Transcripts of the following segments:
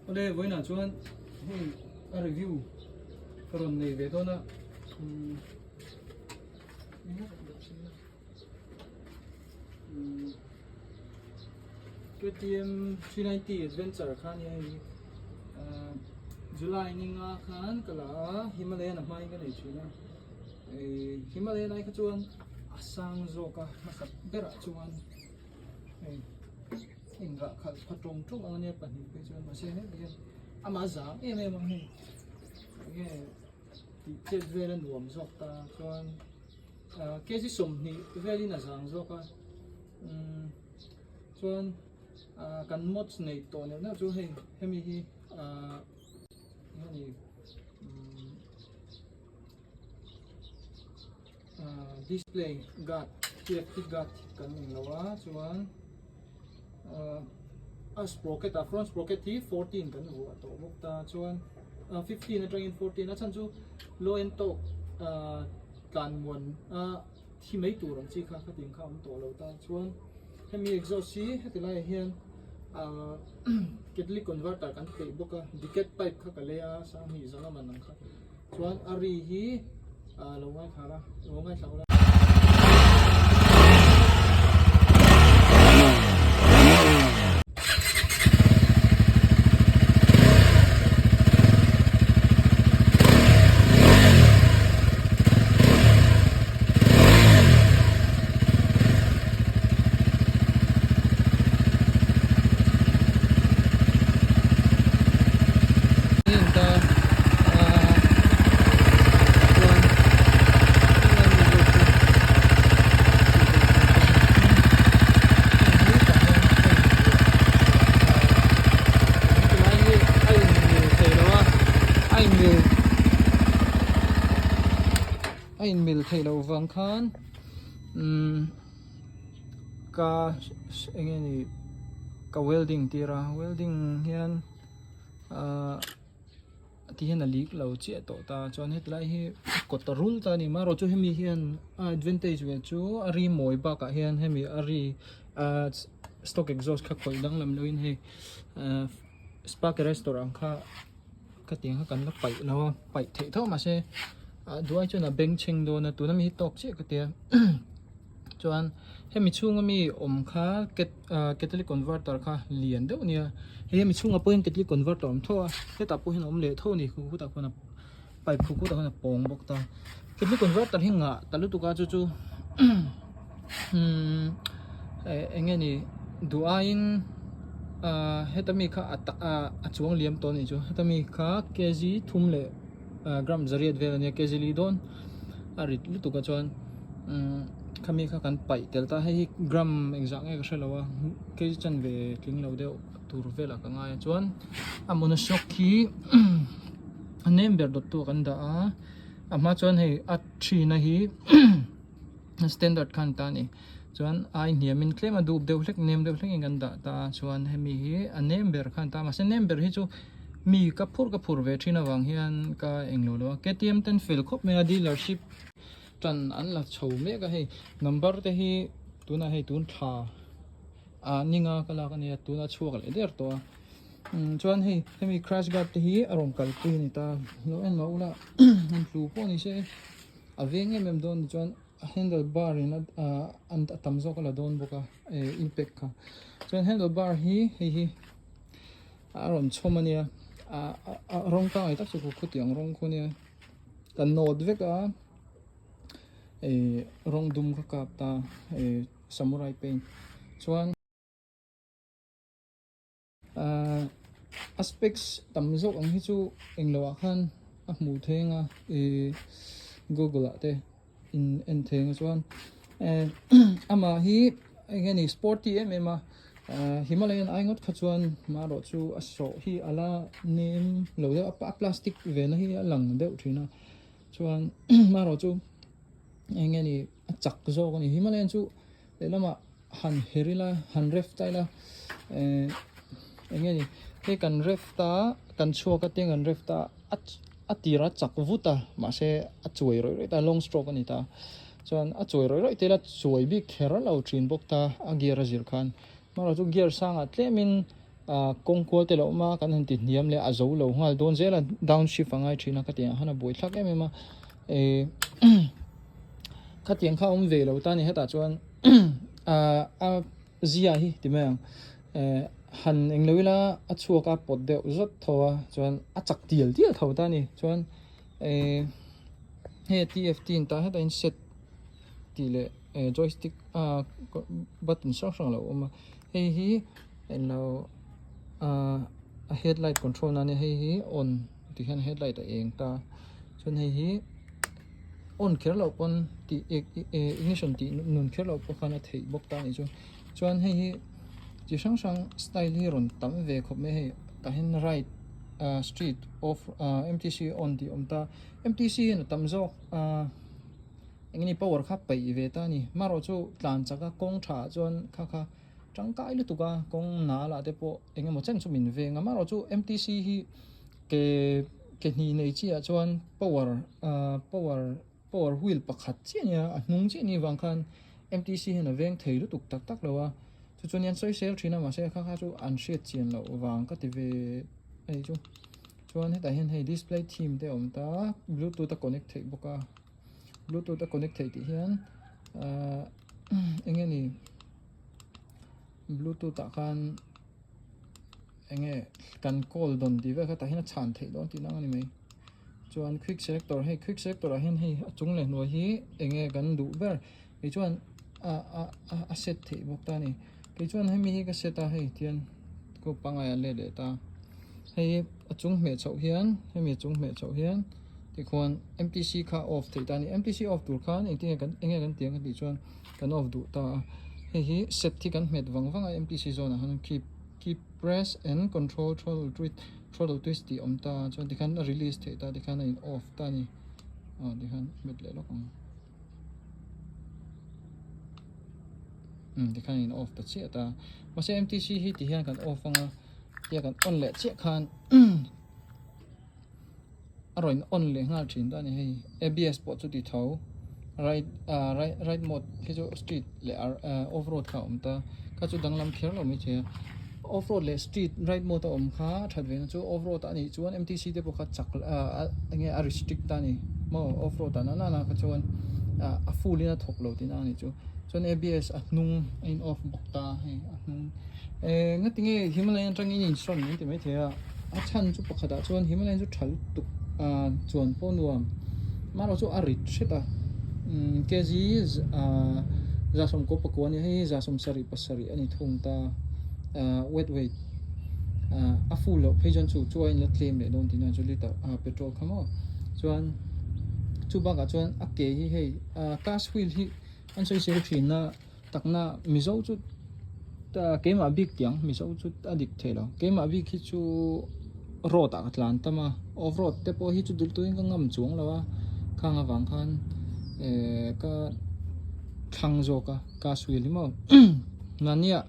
ở đây với là chuan review còn này về thôi nè cái team 390 adventure khan này July ninga khan kala Himalaya na mai cái này chứ na Himalaya này cái chuan asang zo ka masak bera chuan hình gạ khát phát trống trúc anh em bản hình cái chuan mà xem hết cái ama giá em mà hình cái chết về lên nuông dọc ta chuan cái gì sum thì về đi là giang dọc à chuan căn mốt này to này nó chú hình hem hi này display guard kia guard kan mình lawa chuan sprocket front sprocket thì 14 kan vu to bok ta chuan 15 na train 14 na chan chu low end to tlan mon thi mấy tur ang chi kha kha ting kha om to lo ta chuan hemi exhaust hi hetilai hian catalytic converter kan pe boka decant pipe kha kalea sa mi zanga man kha chuan ari hi lo ngai khara lo ngai thla mil thầy lâu vàng khan ka nghe ni ka welding tira welding hian ti hian alik lo che to ta chon het lai hi kot rul ta ni ma ro chu hemi hian advantage we chu ari moi ba ka hian hemi ari stock exhaust kha khoi dang lam loin he spark restaurant kha ka ting kha kan la pai lo pai the tho ma se đuôi cho nó beng chinh đồ nó tụi nó mi tóc chứ cái tiền cho anh hay mi chung mi khá catalytic converter khá liền đâu nè hay mi chung apoin catalytic converter thôi cái tập apoin lệ thôi nè khu tập là bài khu tập là bong bọc ta catalytic converter hình ngã ta lúc tụi cá chú anh nghe nè đuôi hết tami khá chuang liam to nè chú hết tami khá cái gì thum lệ gram zariat vel ania kezili don arit lutu ka chuan khami kha kan pai telta hei gram exact nge ka hrelawa ke chan ve tling lo deuh tur vela ka ngai chuan amuna shock hi number dot tu kan da a ama chuan hei a 3 na hi standard khan ta ni chuan ai niamin claim a du deuh hlek nem deuh hlek ingan da ta chuan hemi hi a number khan ta ma se number hi chu mi kapur ve thina wang hian ka englo lo KTM ten fil khop me dealership tan an la chho me ka hei number te hi tuna hei tun tha ninga kala ka ne tuna chuak le der to chuan hei hemi crash guard te hi arong kal pi ni ta lo en lo la an flu po ni se avenge mem don chuan handlebar in an tamzo kala don boka impact ka chuan handlebar hi aron chomania rong ka ai tak chu khu tiang rong khu ne kan nod veka rong dum ka kap ta samurai paint chuan aspects tamzo ang hi chu englawa khan a hmu thenga google ate in theng chuan ama hi engeni sporty em Himalayan aingot khachuan maro chu aso hi ala nem lo de plastic ve na hi alang deuh thina chuan maro chu engeni chak zo ko ni Himalayan chu lama han herila han ref taila engeni ke kan ref ta kan chua ka teng an ref ta atira chak vuta ma se achuai roi ta long stroke ani ta chuan achuai roi te la chuai bi khera lo thin bok ta agira zir khan มาเราจุเกียร์สร้างเตมินกงควอลเตลอมากันหันติดเนียมเลยโจโลงาโดนเจละดาวน์ชิฟต์ง่ายทีนักเตียงฮันบวยทักเอ็มมาขัดเตียงเข้าเวลตานี่ให้ตาจวนซีอาฮีที่เมืองหันเองเลยเวลาชัวกับปดเดียวรถทัวจวนจักเดียวทัวตานี่จวนเฮ้ TFT ตาให้ตาอินเซตตีเลยjoystick button ช่องเรามาเฮ้ยเราheadlight control นั่นเฮ้ย on ที่เห็น headlight เองตาจนเฮ้ย on เครื่องเราปนที่ ignition ที่นุ่นเครื่องเราปนกันที่บอกตานี่จวนเฮ้ยจีช่างสไตล์ที่รุนตั้มเวกไม่ให้แต่เห็น right street off MTC on ที่ตา MTC นั่นตั้มจอกอย่างนี้ power ขับไปเวตานี่มาเราจู่หลังจากก็กงชาจวนค่ะจังกายลุตุกากงนาละเดปอเองมันเช่นสุมินเวงมาเราจู่ MTC ฮีเกนี่ในจีจวน power wheel ประคัดเจียเนี่ยนุ่งเจียนี่วางคัน MTC เห็นเวงเทลุตุกตักแล้วว่าจู่ยันใช้เซลล์ทีน่ะมาเสียค่ะจู่อันเชียเจียนแล้ววางก็ติเวไอ้จู่จวนให้แต่เห็นให้ display theme เดี๋ยวตา Bluetooth ตะ connect บุกาBluetooth ตะ connect ที่เห็นเองนี่ Bluetooth ตะกันเองกัน call ดนดีว่าแต่เห็นชันที่ดนที่นั่งนี่ไหมจวน quick selector ให้ quick selector เห็นให้จุงเลยหน่วยที่เองกันดูเบอร์ไอ้จวนset ที่บอกตานี่ไอ้จวนให้มีก็ set ตาให้เทียนก็ปังไงเลยเดต้าให้จุงเมจเฮียนให้มีจุงเมจเฮียนที่ควร MTC ค่า off ที่ตานี่ MTC off ดูค่าเองที่กันเตียงกันที่จวนกัน off ดูตาให้set ที่กันเมจวังMTC zone นะฮัน keep press and control throttle twist ที่ตาจวนที่กัน release ที่ตาที่กัน off ตานี่ที่กันเมจเลยหรอกที่กัน off ตัดเสียตามาใช้ MTC ที่เฮียนกัน off ฟังเฮียกัน on เลยเสียคันอร่อย on เลยง่ายจริงตานี่ให้ ABS ปอดจุดที่เท้า right mode ที่จะ street เลยoff road เขาตาก็จุดดังลำเขียวเราไม่เจอ off road เลย street right mode ตาข้าถัดเว้นจู่ off road ตานี่จวน MTC เดี๋ยวพวกเขาจักอย่างเงี้ย restrict ตานี่มา off road ตานั่นก็จวนfull นี่นะถกเราที่นั่นนี่จู่จน ABS นุ่ง in off บอกตาให้นุ่งงั้นที่งี้หิมะเลยจังงี้ส่วนนี้ที่ไม่เท่ชันจู่ปกติจวนหิมะเลยจู่ชัลตุกจวนปนวมมาเราจู่ริชตาแค่จีจะสมกบกวนให้จะสมสริปัสสริอันนี้ทุ่งตาweight full แล้วพี่จนจู่ช่วยนัดเคลมเลยโดนที่นั่นจู่ลิตรpetrol ขโมยจวนจู่บ้ากับจวนเกยให้gas wheelที่อันใช้เซลล์ทีน่ะตักน่ะมิโซจุดเกมอาบิกยังมิโซจุดอดิกเทลเกมอาบิกที่จู่โรดอัตแลนตามาออฟโรดแต่พอที่จู่ดุลตัวเองก็งำจวงแล้วว่าข้างวังคันก็ข้างโจกะกาสวิลมั้งนั่นเนี่ย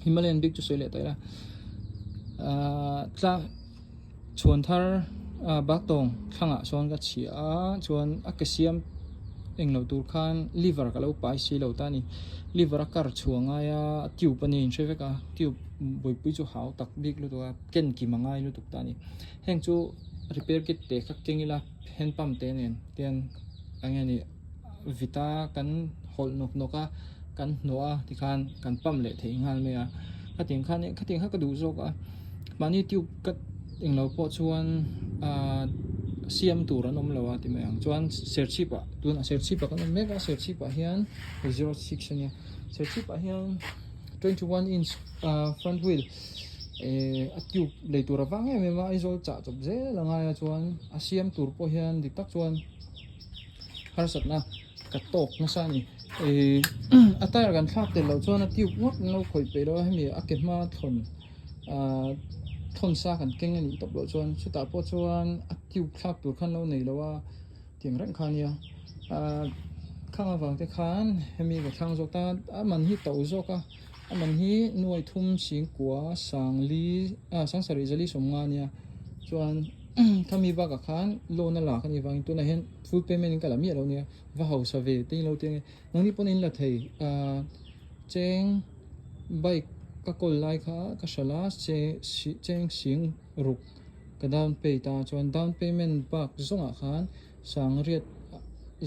ฮิมาลายันบิ๊กจุดสวยเลยแต่ละจะชวนทาร์บักตงข้างชวนก็เชียชวนอักเสียมเองเราดูคันลิเวอร์ก็เราไปสิเราตานี่ลิเวอร์ก็ช่วงไงทิวปนินใช่ไหมก็ทิวบุยปุยจู่หาวตักบิ๊กเราตัวเก่งกี่มังไงเราตุกตานี่แห่งจู่รีเพย์กิตเตะก็เก่งอีละเห็นปั๊มเต้นเตียนอะไรนี่วิตากันฮอลนกกันนัวที่กันปั๊มเละทิ้งหันเลยข้าทิ้งข้านี่ข้าทิ้งข้าก็ดูโจกมันนี่ทิวก็เองเราพอชวนเสียมตัวนั้นอมแล้วที่เมืองจวนเซอร์ชิปตัวนั้นเซอร์ชิปก็นั่นเมกะเซอร์ชิปเฮียน06เนี่ยเซอร์ชิปเฮียน21 inch front wheelทิวเลยตัวระวังไงไม่มาไอโซจ่าจบเจ้ละไงจวนเสียมตัวพอเฮียนดิตักจวนฮาร์สัตนะกระตกนะซะนี่อัตราการขับเดี๋ยวเราจวนทิววัดเราคุยไปแล้วให้มีอาเก็บมาทนซากันเก่งอันนี้ตบเราจวนสุดท้ายพอจวนทิวขับตัวขันเราในแล้วว่าเถียงเรื่องขันเนี่ยข้างฝั่งที่ขันให้มีกับข้างโจกตามันฮีเต่าโจกมันฮีหน่วยทุ่มสิงกัวสังสาริจลีสมงานเนี่ยจวนถ้ามีบ้ากับขันโลนั่นหลักกันอีฟังตัวนั้นเห็น full payment กันละมีเราเนี่ยว่าเขาสเวทีเราเตียงนั่งนี่ปนินละเทยเจง bike các col lai kha ka shala cheng sing ruk ka down pay ta chuan down payment bak zonga khan sang riat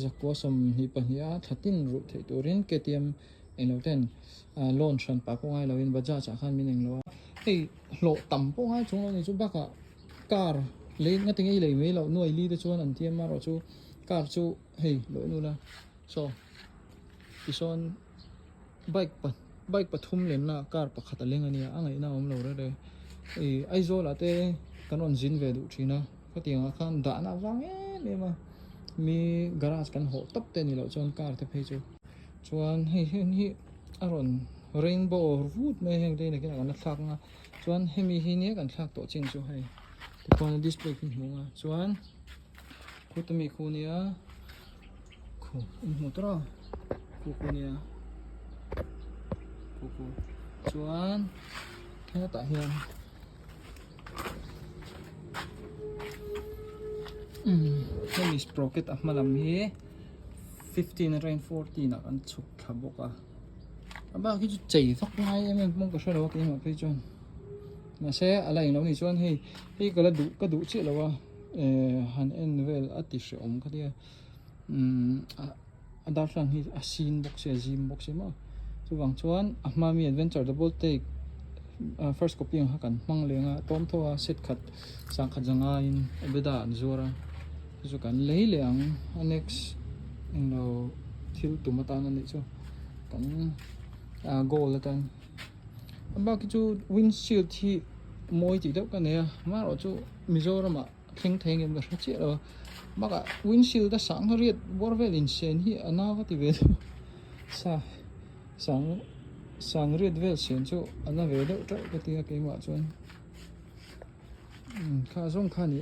zakwa som hi pahnia thatin ru thei turin KTM elo ten loan tran pa ko ngai loin baja cha khan min englo hei lo tam po ngai chung lo ni chu baka car le nga ting ei le me lo nuai li te chuan an tiam ma ro chu car chu hei lo nu la so ison bike pathum len na car pakhat aleng ania angai na om lo re re ai zo la te kanon zin ve du thina ka tianga khan da na wang e ma mi garage kan ho top te ni lo chon car te phei chu chuan hi aron rainbow Hrut me heng te ne kan na thak nga chuan hemi hi ne kan thak to ching chu hai te kon display kin hunga chuan khutami khunia khu motora khunia khu chuan thena ta hian hemi sprocket a hmalam hi 15 rain 14 a kan chuk thla boka aba ki chu chei thok ngai em mong ka shalo ki ma phei chon na se ala ing lo ni chuan hei ka du chi lawa han en vel ati she om ka dia adar sang hi a sin box se gym box ma chu wang chuan a hma mi adventure double take first copy ha kan mang lenga tom thoa set khat sang khat janga in beda zora chu kan lei leang next no thil tumata na ni chu kan goal atan aba ki chu windshield hi moi ti deuh ka ne ma ro chu mizoram a thing theng em ka chi ro maka windshield da sang riat borvel in sen hi ana ka ti ve sang riat vel sen chu ana ve deuh tra ka ti ka ma chuan kha zong kha ni